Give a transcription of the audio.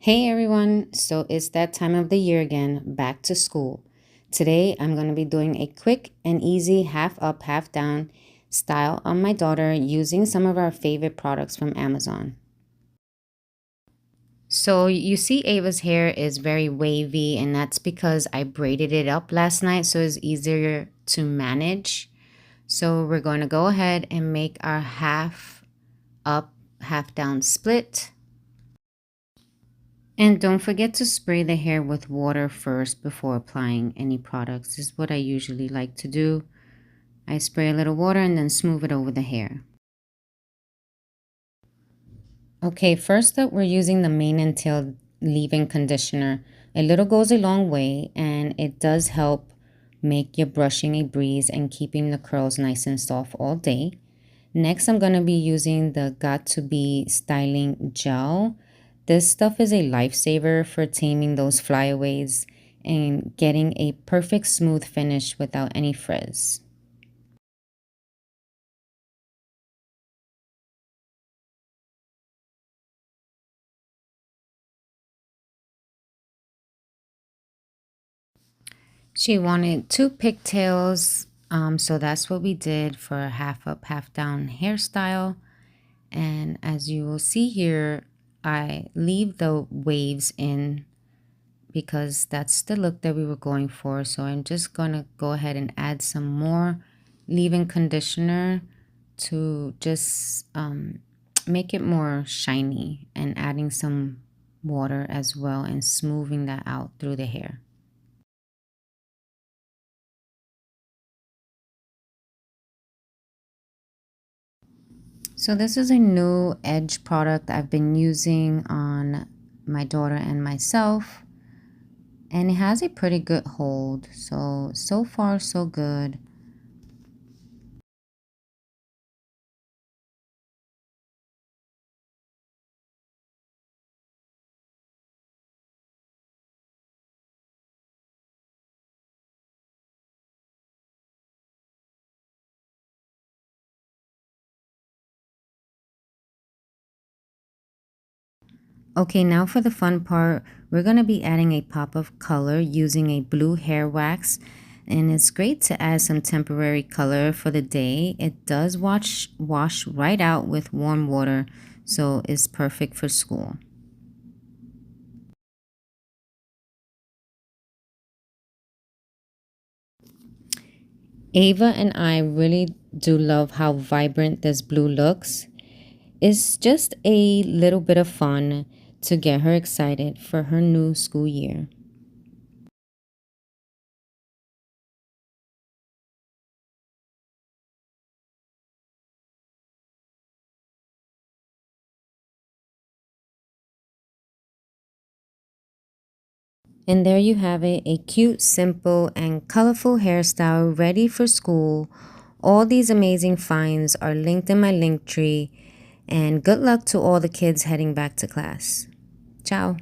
Hey everyone, so it's that time of the year again, back to school. Today I'm going to be doing a quick and easy half up, half down style on my daughter using some of our favorite products from Amazon. So you see Ava's hair is very wavy and that's because I braided it up last night so it's easier to manage. So we're going to go ahead and make our half up, half down split. And don't forget to spray the hair with water first before applying any products. This is what I usually like to do. I spray a little water and then smooth it over the hair. Okay, first up we're using the mane and tail leave-in conditioner. A little goes a long way and it does help make your brushing a breeze and keeping the curls nice and soft all day. Next, I'm going to be using the Got To Be styling gel. This stuff is a lifesaver for taming those flyaways and getting a perfect smooth finish without any frizz. She wanted two pigtails, so that's what we did for a half up, half down hairstyle. And as you will see here, I leave the waves in because that's the look that we were going for. So I'm just going to go ahead and add some more leave-in conditioner to just make it more shiny, and adding some water as well and smoothing that out through the hair. So this is a new edge product I've been using on my daughter and myself, and it has a pretty good hold. So far so good. Okay, now for the fun part, we're going to be adding a pop of color using a blue hair wax. And it's great to add some temporary color for the day. It does wash right out with warm water, so it's perfect for school. Ava and I really do love how vibrant this blue looks. It's just a little bit of fun to get her excited for her new school year. And there you have it, a cute, simple, and colorful hairstyle ready for school. All these amazing finds are linked in my link tree. And good luck to all the kids heading back to class. Ciao.